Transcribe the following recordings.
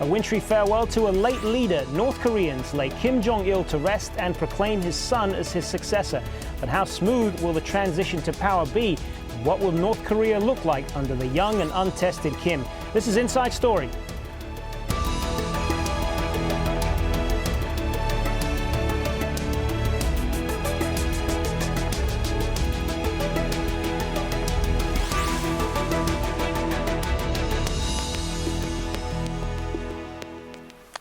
A wintry farewell to a late leader. North Koreans lay Kim Jong-il to rest and proclaim his son as his successor. But how smooth will the transition to power be? What will North Korea look like under the young and untested Kim? This is Inside Story.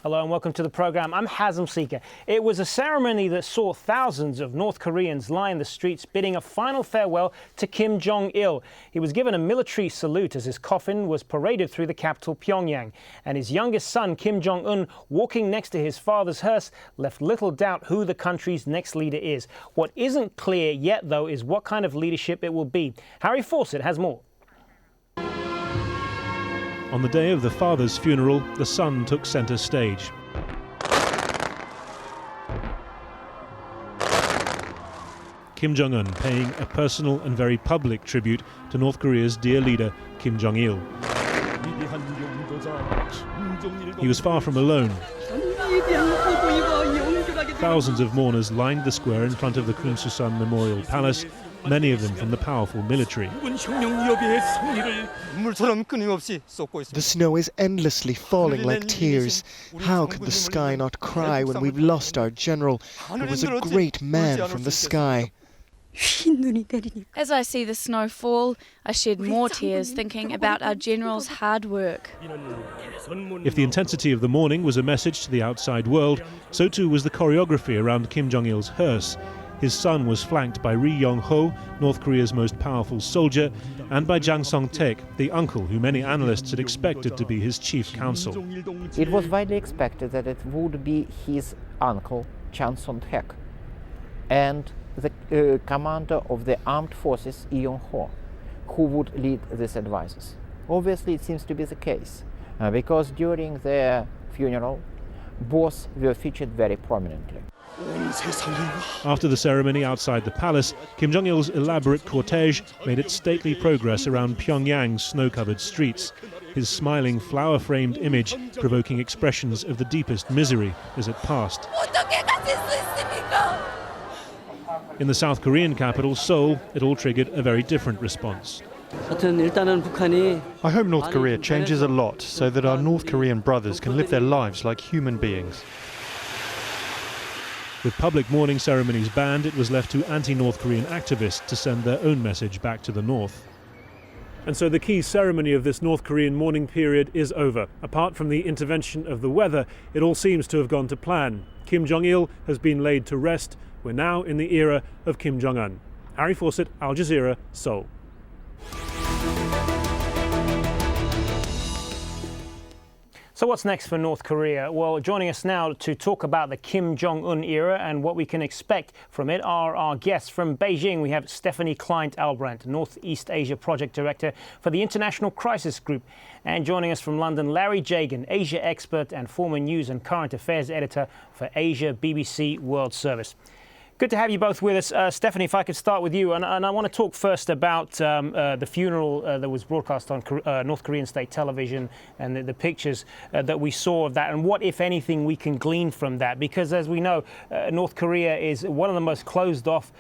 Hello and welcome to the program. I'm Hazem Seeker. It was a ceremony that saw thousands of North Koreans line the streets bidding a final farewell to Kim Jong-il. He was given a military salute as his coffin was paraded through the capital, Pyongyang. And his youngest son, Kim Jong-un, walking next to his father's hearse, left little doubt who the country's next leader is. What isn't clear yet, though, is what kind of leadership it will be. Harry Fawcett has more. On the day of the father's funeral, the son took centre stage. Kim Jong-un paying a personal and very public tribute to North Korea's dear leader, Kim Jong-il. He was far from alone. Thousands of mourners lined the square in front of the Kim Memorial Palace, many of them from the powerful military. The snow is endlessly falling like tears. How could the sky not cry when we've lost our general, who was a great man from the sky? As I see the snow fall, I shed more tears thinking about our general's hard work. If the intensity of the mourning was a message to the outside world, so too was the choreography around Kim Jong-il's hearse. His son was flanked by Ri Yong-ho, North Korea's most powerful soldier, and by Jang Song-taek, the uncle who many analysts had expected to be his chief counsel. It was widely expected that it would be his uncle, Jang Song-taek, and the commander of the armed forces, Ri Yong-ho, who would lead these advices. Obviously, it seems to be the case, because during their funeral, both were featured very prominently. After the ceremony outside the palace, Kim Jong-il's elaborate cortege made its stately progress around Pyongyang's snow-covered streets, his smiling flower-framed image provoking expressions of the deepest misery as it passed. In the South Korean capital, Seoul, it all triggered a very different response. I hope North Korea changes a lot so that our North Korean brothers can live their lives like human beings. With public mourning ceremonies banned, it was left to anti-North Korean activists to send their own message back to the north. And so the key ceremony of this North Korean mourning period is over. Apart from the intervention of the weather, it all seems to have gone to plan. Kim Jong-il has been laid to rest. We're now in the era of Kim Jong-un. Harry Fawcett, Al Jazeera, Seoul. So what's next for North Korea? Well, joining us now to talk about the Kim Jong-un era and what we can expect from it are our guests. From Beijing, we have Stephanie Kleine-Ahlbrandt, Northeast Asia Project Director for the International Crisis Group. And joining us from London, Larry Jagan, Asia expert and former news and current affairs editor for Asia BBC World Service. Good to have you both with us. Stephanie, if I could start with you. And I want to talk first about the funeral that was broadcast on North Korean state television and the pictures that we saw of that and what, if anything, we can glean from that. Because as we know, North Korea is one of the most closed off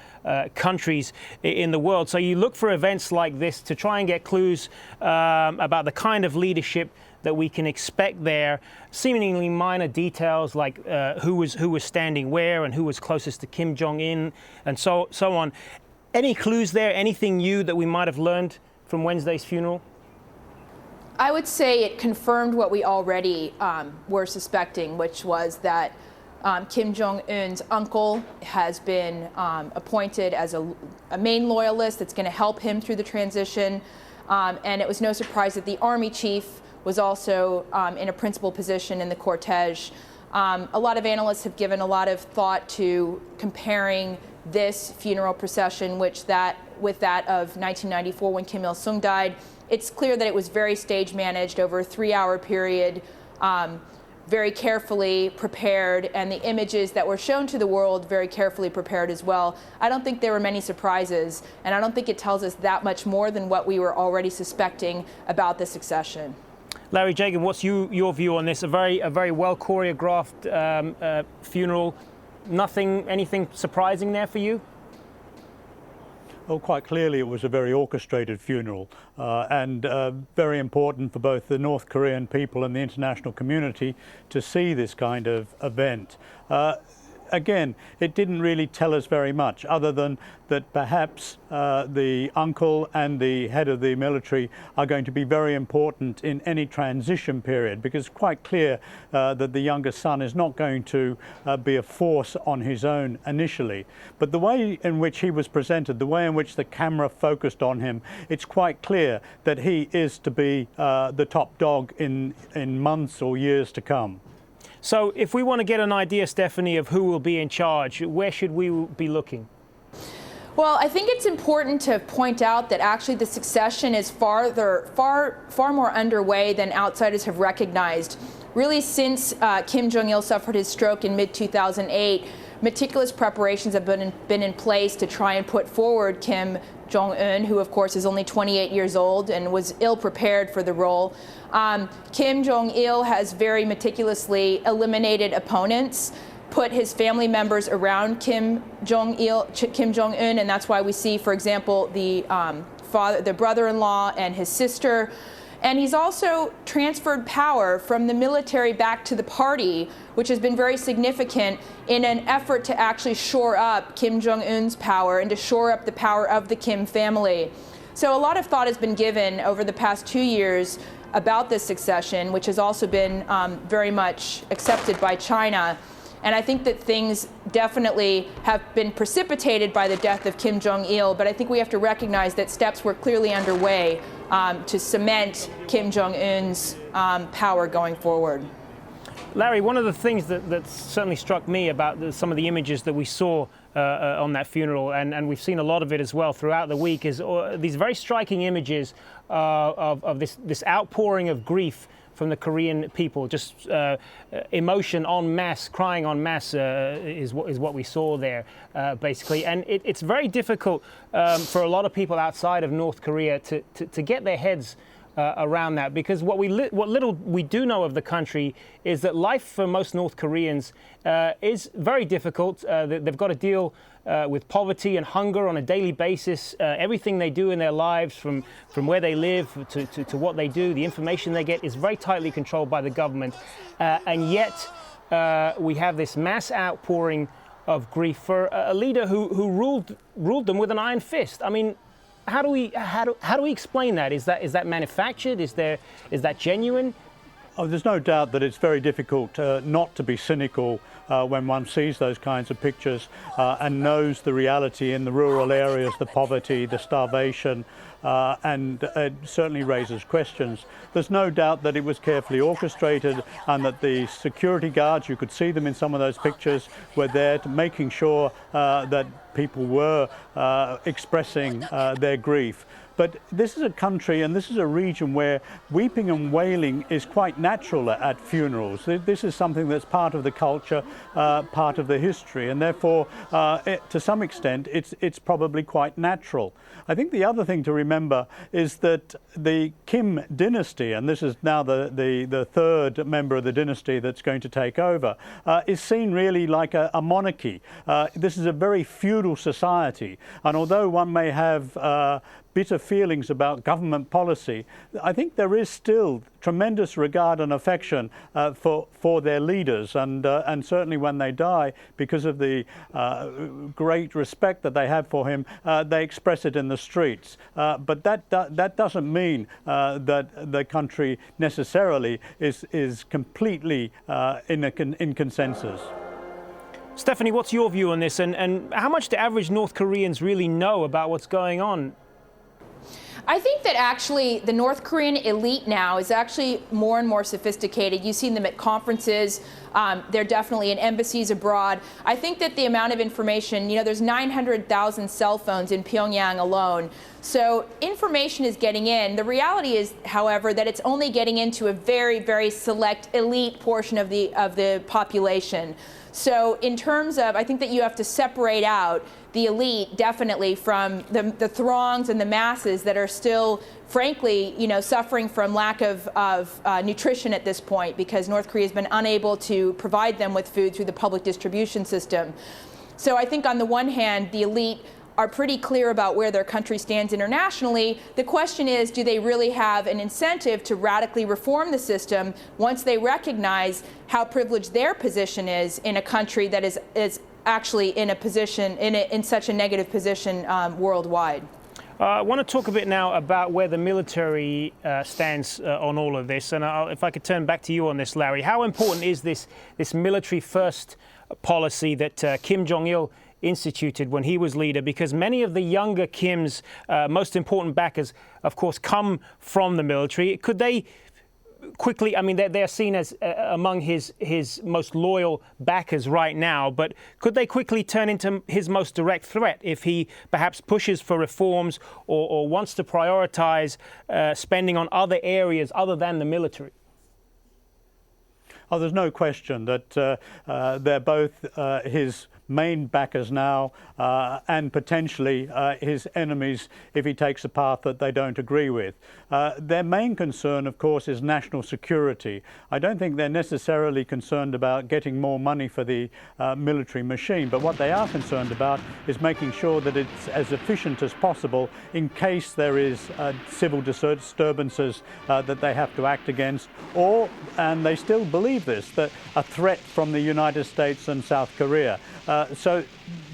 countries in the world. So you look for events like this to try and get clues about the kind of leadership that we can expect there, seemingly minor details like who was standing where and who was closest to Kim Jong-un and so on. Any clues there, anything new that we might have learned from Wednesday's funeral? I would say it confirmed what we already were suspecting, which was that Kim Jong-un's uncle has been appointed as a main loyalist that's going to help him through the transition. And it was no surprise that the army chief was also in a principal position in the cortege. A lot of analysts have given a lot of thought to comparing this funeral procession with that of 1994 when Kim Il-sung died. It's clear that it was very stage managed over a 3-hour period, very carefully prepared, and the images that were shown to the world very carefully prepared as well. I don't think there were many surprises, and I don't think it tells us that much more than what we were already suspecting about the succession. Larry Jagan, what's your view on this? A very well choreographed funeral. Anything surprising there for you? Oh, quite clearly it was a very orchestrated funeral and very important for both the North Korean people and the international community to see this kind of event. Again, it didn't really tell us very much, other than that perhaps the uncle and the head of the military are going to be very important in any transition period, because it's quite clear that the younger son is not going to be a force on his own initially. But the way in which he was presented, the way in which the camera focused on him, it's quite clear that he is to be the top dog in months or years to come. So if we want to get an idea, Stephanie, of who will be in charge, where should we be looking? Well, I think it's important to point out that actually the succession is far more underway than outsiders have recognized. Really, since Kim Jong-il suffered his stroke in mid-2008, meticulous preparations have been in place to try and put forward Kim Jong-un, who of course is only 28 years old and was ill-prepared for the role. Kim Jong-il has very meticulously eliminated opponents, put his family members around Kim Jong-un, and that's why we see, for example, the brother-in-law and his sister. And he's also transferred power from the military back to the party, which has been very significant in an effort to actually shore up Kim Jong-un's power and to shore up the power of the Kim family. So a lot of thought has been given over the past 2 years about this succession, which has also been very much accepted by China. And I think that things definitely have been precipitated by the death of Kim Jong-il, but I think we have to recognize that steps were clearly underway to cement Kim Jong-un's power going forward. Larry, one of the things that certainly struck me about some of the images that we saw on that funeral, and we've seen a lot of it as well throughout the week, is these very striking images of this outpouring of grief from the Korean people. Just emotion en masse, crying en masse is what we saw there, basically. And it's very difficult for a lot of people outside of North Korea to get their heads around that, because what little we do know of the country is that life for most North Koreans is very difficult. They've got to deal with poverty and hunger on a daily basis. Everything they do in their lives, from where they live to what they do, the information they get, is very tightly controlled by the government. And yet we have this mass outpouring of grief for a leader who ruled them with an iron fist. I mean, how do we explain that? Is that manufactured? Is that genuine? Oh, there's no doubt that it's very difficult not to be cynical when one sees those kinds of pictures and knows the reality in the rural areas, the poverty, the starvation, and it certainly raises questions. There's no doubt that it was carefully orchestrated, and that the security guards, you could see them in some of those pictures, were there to making sure that people were expressing their grief. But this is a country and this is a region where weeping and wailing is quite natural at funerals. This is something that's part of the culture, part of the history, and therefore, to some extent, it's probably quite natural. I think the other thing to remember is that the Kim dynasty, and this is now the third member of the dynasty that's going to take over, is seen really like a monarchy. This is a very feudal society, and although one may have bitter feelings about government policy, I think there is still tremendous regard and affection for their leaders, and certainly when they die, because of the great respect that they have for him, they express it in the streets. But that doesn't mean that the country necessarily is completely in consensus. Stephanie, what's your view on this, and how much do average North Koreans really know about what's going on? I think that actually the North Korean elite now is actually more and more sophisticated. You've seen them at conferences. They're definitely in embassies abroad. I think that the amount of information, there's 900,000 cell phones in Pyongyang alone. So information is getting in. The reality is, however, that it's only getting into a very, very select elite portion of the population. So in terms of, I think that you have to separate out the elite definitely from the throngs and the masses that are still, frankly, suffering from lack of nutrition at this point, because North Korea has been unable to provide them with food through the public distribution system. So I think on the one hand, the elite are pretty clear about where their country stands internationally. The question is, do they really have an incentive to radically reform the system once they recognize how privileged their position is in a country that is actually in a position, in such a negative position worldwide? I want to talk a bit now about where the military stands on all of this. And if I could turn back to you on this, Larry, how important is this military-first policy that Kim Jong-il instituted when he was leader? Because many of the younger Kim's most important backers, of course, come from the military. Could they quickly, I mean, they're seen as among his most loyal backers right now, but could they quickly turn into his most direct threat if he perhaps pushes for reforms or wants to prioritize spending on other areas other than the military? Oh, there's no question that they're both his main backers now and potentially his enemies if he takes a path that they don't agree with. Their main concern, of course, is national security. I don't think they're necessarily concerned about getting more money for the military machine, but what they are concerned about is making sure that it's as efficient as possible in case there is civil disturbances that they have to act against, and they still believe this, that a threat from the United States and South Korea. So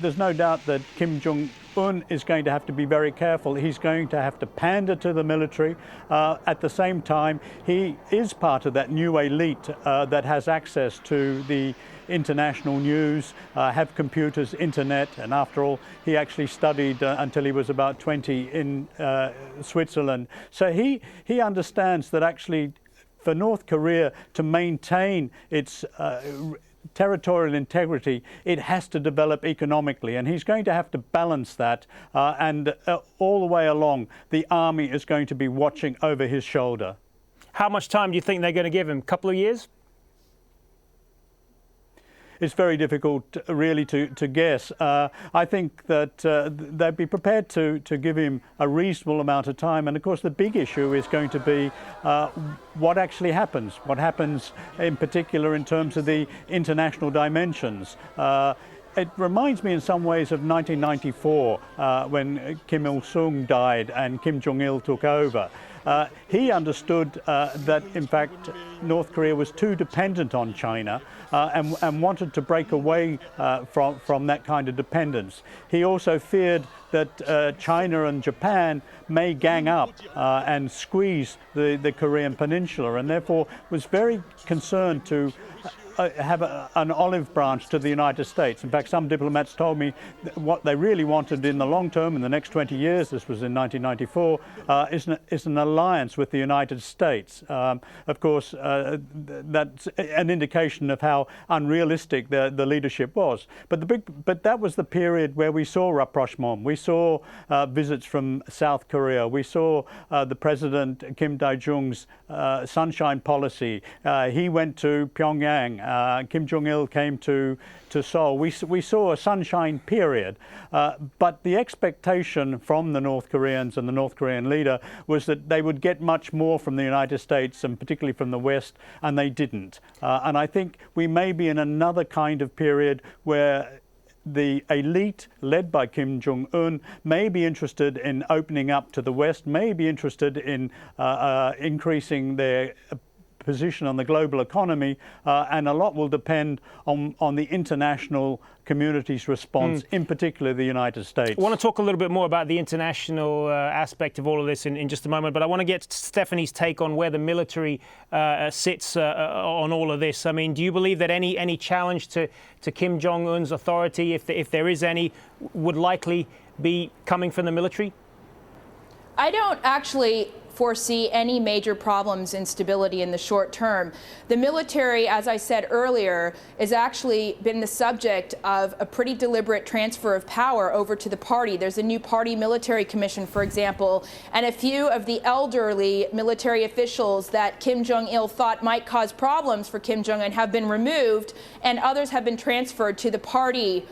there's no doubt that Kim Jong-un is going to have to be very careful. He's going to have to pander to the military. At the same time, he is part of that new elite that has access to the international news, have computers, internet, and after all, he actually studied until he was about 20 in Switzerland. So he understands that actually for North Korea to maintain its territorial integrity, it has to develop economically, and he's going to have to balance that, and all the way along the army is going to be watching over his shoulder. How much time do you think they're going to give him? A couple of years? It's very difficult really to guess. I think that they'd be prepared to give him a reasonable amount of time, and of course the big issue is going to be what actually happens. What happens in particular in terms of the international dimensions. It reminds me in some ways of 1994 when Kim Il-sung died and Kim Jong-il took over. He understood that in fact North Korea was too dependent on China and wanted to break away from that kind of dependence. He also feared that China and Japan may gang up and squeeze the Korean peninsula, and therefore was very concerned to have an olive branch to the United States. In fact, some diplomats told me what they really wanted in the long term, in the next 20 years, this was in 1994, is an alliance with the United States. Of course, that's an indication of how unrealistic the leadership was. But that was the period where we saw rapprochement. We saw visits from South Korea. We saw the President Kim Dae-jung's sunshine policy. He went to Pyongyang. Kim Jong-il came to Seoul. We saw a sunshine period, but the expectation from the North Koreans and the North Korean leader was that they would get much more from the United States and particularly from the West, and they didn't. And I think we may be in another kind of period where the elite led by Kim Jong-un may be interested in opening up to the West, may be interested in increasing their position on the global economy, and a lot will depend on the international community's response, in particular the United States. I want to talk a little bit more about the international aspect of all of this in just a moment, but I want to get Stephanie's take on where the military sits on all of this. I mean, do you believe that any challenge to Kim Jong-un's authority, if there is any, would likely be coming from the military? I don't actually foresee any major problems in stability in the short term. The military, as I said earlier, has actually been the subject of a pretty deliberate transfer of power over to the party. There's a new party military commission, for example, and a few of the elderly military officials that Kim Jong-il thought might cause problems for Kim Jong-un have been removed, and others have been transferred to the party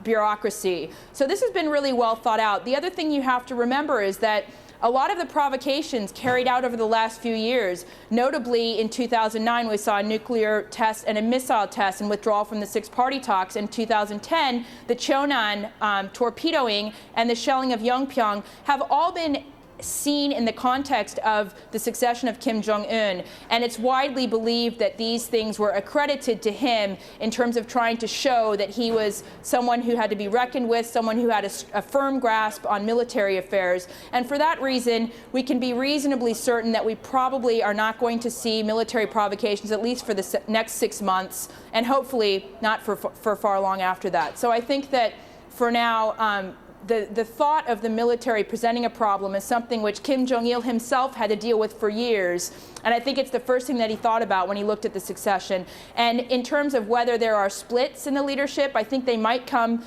bureaucracy. So this has been really well thought out. The other thing you have to remember is that a lot of the provocations carried out over the last few years, notably in 2009 we saw a nuclear test and a missile test and withdrawal from the six-party talks. In 2010, the Cheonan torpedoing and the shelling of Yongpyong have all been seen in the context of the succession of Kim Jong-un, and it's widely believed that these things were accredited to him in terms of trying to show that he was someone who had to be reckoned with, someone who had a firm grasp on military affairs. And for that reason, we can be reasonably certain that we probably are not going to see military provocations, at least for the next 6 months, and hopefully not for far long after that. So I think that for now, the thought of the military presenting a problem is something which Kim Jong-il himself had to deal with for years. And I think it's the first thing that he thought about when he looked at the succession. And in terms of whether there are splits in the leadership, I think they might come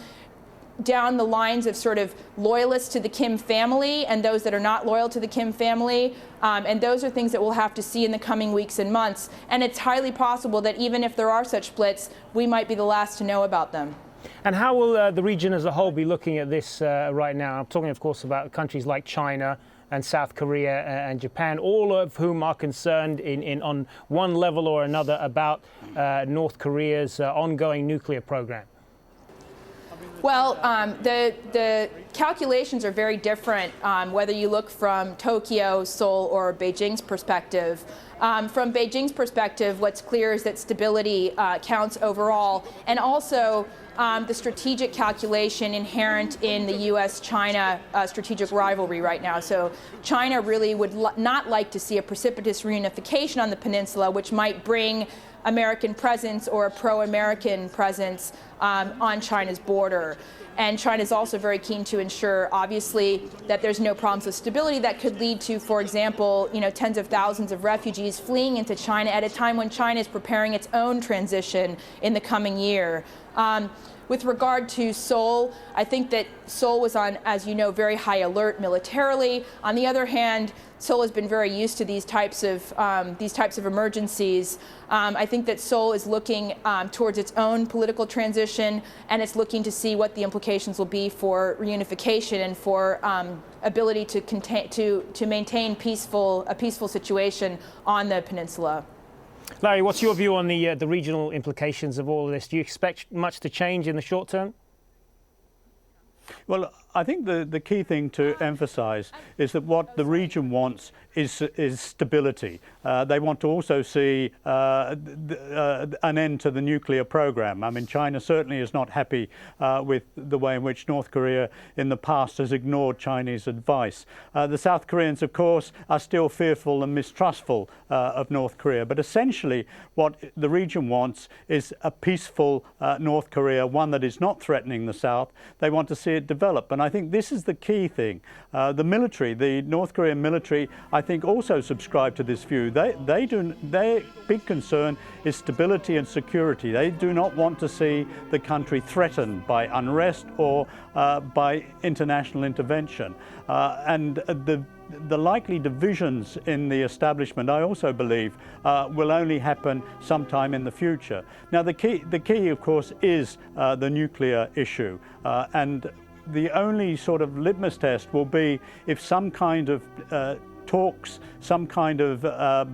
down the lines of sort of loyalists to the Kim family and those that are not loyal to the Kim family. And those are things that we'll have to see in the coming weeks and months. And it's highly possible that even if there are such splits, we might be the last to know about them. And how will the region as a whole be looking at this right now? I'm talking, of course, about countries like China and South Korea and Japan, all of whom are concerned on one level or another about North Korea's ongoing nuclear program. Well, the calculations are very different, whether you look from Tokyo, Seoul, or Beijing's perspective. From Beijing's perspective, what's clear is that stability counts overall, and also the strategic calculation inherent in the U.S.-China strategic rivalry right now. So China really would not like to see a precipitous reunification on the peninsula, which might bring American presence or a pro-American presence on China's border. And China is also very keen to ensure, obviously, that there's no problems with stability that could lead to, for example, tens of thousands of refugees fleeing into China at a time when China is preparing its own transition in the coming year. With regard to Seoul, I think that Seoul was on, as you know, very high alert militarily. On the other hand, Seoul has been very used to these types of emergencies. I think that Seoul is looking towards its own political transition, and it's looking to see what the implications will be for reunification and for ability to maintain a peaceful situation on the peninsula. Larry, what's your view on the regional implications of all of this? Do you expect much to change in the short term? Well, I think the key thing to emphasize is that what the region wants is stability. They want to also see an end to the nuclear program. I mean, China certainly is not happy with the way in which North Korea in the past has ignored Chinese advice. The South Koreans, of course, are still fearful and mistrustful of North Korea. But essentially, what the region wants is a peaceful North Korea, one that is not threatening the South. They want to see it develop. And I think this is the key thing. The military, the North Korean military, I think also subscribe to this view. Their big concern is stability and security. They do not want to see the country threatened by unrest or by international intervention. And the likely divisions in the establishment, I also believe, will only happen sometime in the future. Now, the key, of course, is the nuclear issue, and the only sort of litmus test will be if some kind of talks, some kind of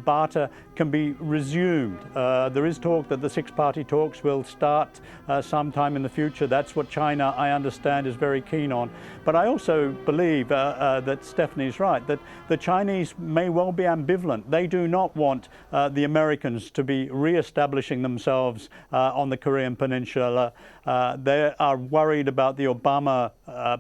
barter can be resumed. There is talk that the six-party talks will start sometime in the future. That's what China, I understand, is very keen on. But I also believe that Stephanie's right, that the Chinese may well be ambivalent. They do not want the Americans to be re-establishing themselves on the Korean Peninsula. They are worried about the Obama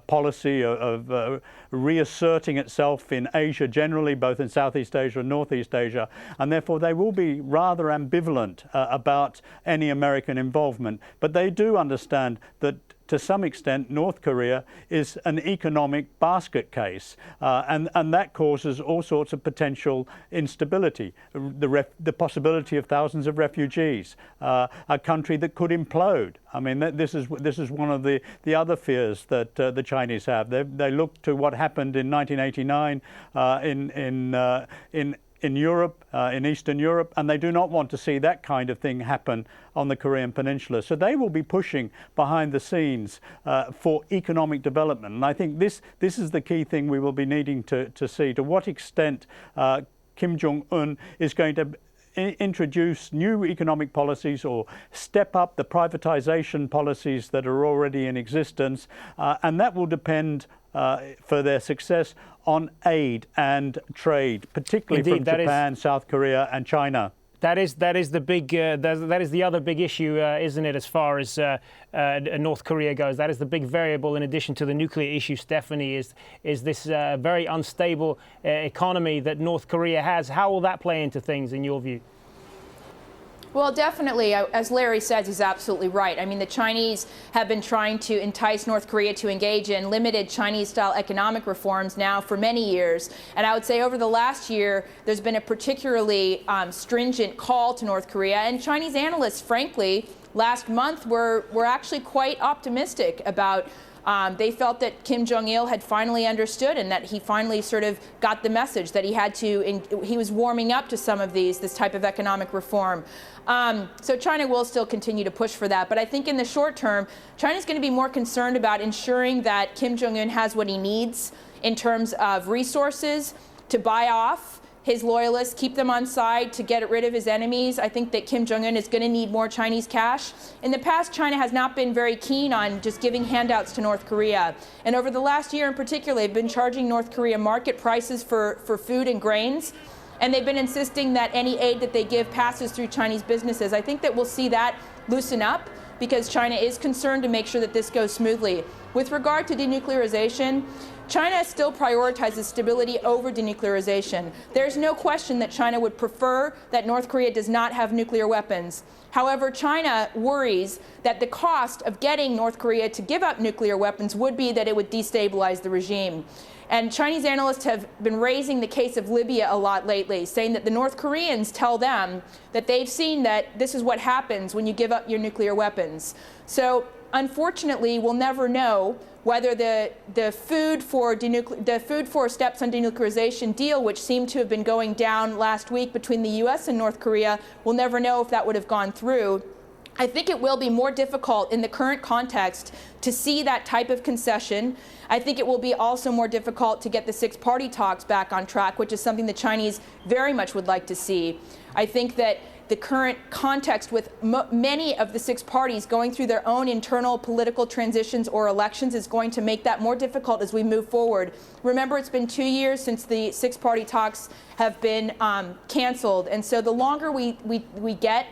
policy of reasserting itself in Asia generally, both in Southeast Asia and Northeast Asia, and therefore they will be rather ambivalent about any American involvement. But they do understand that to some extent, North Korea is an economic basket case, and that causes all sorts of potential instability, the possibility of thousands of refugees, a country that could implode. I mean, this is one of the other fears that the Chinese have. They look to what happened in 1989 in Europe, in Eastern Europe, and they do not want to see that kind of thing happen on the Korean Peninsula. So they will be pushing behind the scenes for economic development. And I think this is the key thing we will be needing to see, to what extent Kim Jong-un is going to introduce new economic policies or step up the privatization policies that are already in existence, and that will depend for their success on aid and trade, particularly from Japan, South Korea and China. That is the big that is the other big issue, isn't it? As far as North Korea goes, that is the big variable. In addition to the nuclear issue, Stephanie, is this very unstable economy that North Korea has. How will that play into things, in your view? Well, definitely, as Larry says, he's absolutely right. I mean, the Chinese have been trying to entice North Korea to engage in limited Chinese-style economic reforms now for many years. And I would say over the last year, there's been a particularly stringent call to North Korea. And Chinese analysts, frankly, last month were actually quite optimistic about they felt that Kim Jong-il had finally understood and that he finally sort of got the message that he was warming up to some of this type of economic reform. So China will still continue to push for that. But I think in the short term, China's going to be more concerned about ensuring that Kim Jong-un has what he needs in terms of resources to buy off his loyalists, keep them on side, to get rid of his enemies. I think that Kim Jong-un is going to need more Chinese cash. In the past, China has not been very keen on just giving handouts to North Korea. And over the last year in particular, they've been charging North Korea market prices for food and grains. And they've been insisting that any aid that they give passes through Chinese businesses. I think that we'll see that loosen up because China is concerned to make sure that this goes smoothly. With regard to denuclearization, China still prioritizes stability over denuclearization. There's no question that China would prefer that North Korea does not have nuclear weapons. However, China worries that the cost of getting North Korea to give up nuclear weapons would be that it would destabilize the regime. And Chinese analysts have been raising the case of Libya a lot lately, saying that the North Koreans tell them that they've seen that this is what happens when you give up your nuclear weapons. So unfortunately, we'll never know whether the food for steps on denuclearization deal, which seemed to have been going down last week between the U.S. and North Korea, we'll never know if that would have gone through. I think it will be more difficult in the current context to see that type of concession. I think it will be also more difficult to get the six-party talks back on track, which is something the Chinese very much would like to see. I think that the current context with many of the six parties going through their own internal political transitions or elections is going to make that more difficult as we move forward. Remember, it's been 2 years since the six-party talks have been canceled, and so the longer we get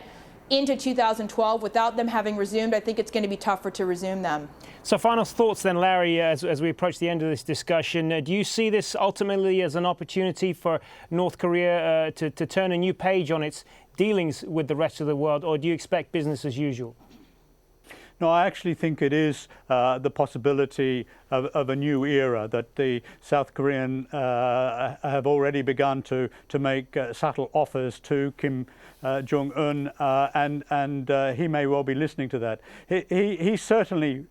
into 2012 without them having resumed, I think it's going to be tougher to resume them. So final thoughts then, Larry, as we approach the end of this discussion. Do you see this ultimately as an opportunity for North Korea to turn a new page on its dealings with the rest of the world, or do you expect business as usual? No, I actually think it is the possibility of a new era, that the South Korean have already begun to make subtle offers to Kim Jong-un, and he may well be listening to that. He certainly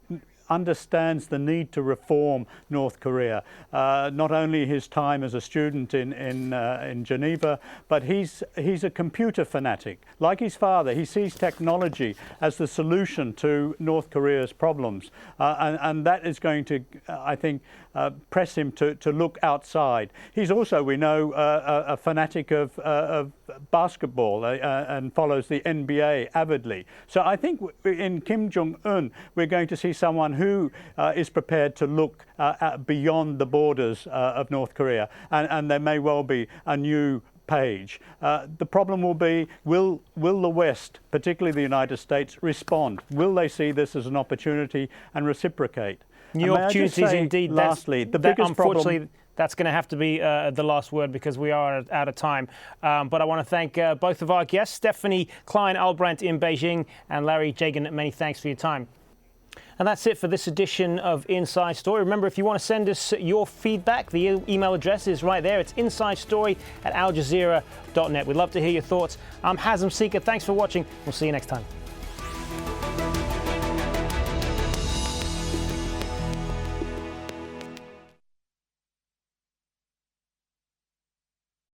understands the need to reform North Korea. Not only his time as a student in Geneva, but he's a computer fanatic. Like his father, he sees technology as the solution to North Korea's problems, and that is going to, I think, press him to look outside. He's also, we know, a fanatic of basketball and follows the NBA avidly. So I think in Kim Jong-un, we're going to see someone who is prepared to look beyond the borders of North Korea, and there may well be a new page. The problem will be, will the West, particularly the United States, respond? Will they see this as an opportunity and reciprocate? New opportunities indeed. Lastly, the biggest problem. That's going to have to be the last word because we are out of time. But I want to thank both of our guests, Stephanie Kleine-Ahlbrandt in Beijing and Larry Jagan. Many thanks for your time. And that's it for this edition of Inside Story. Remember, if you want to send us your feedback, the email address is right there. It's insidestory@aljazeera.net. We'd love to hear your thoughts. I'm Hazem Seeker. Thanks for watching. We'll see you next time.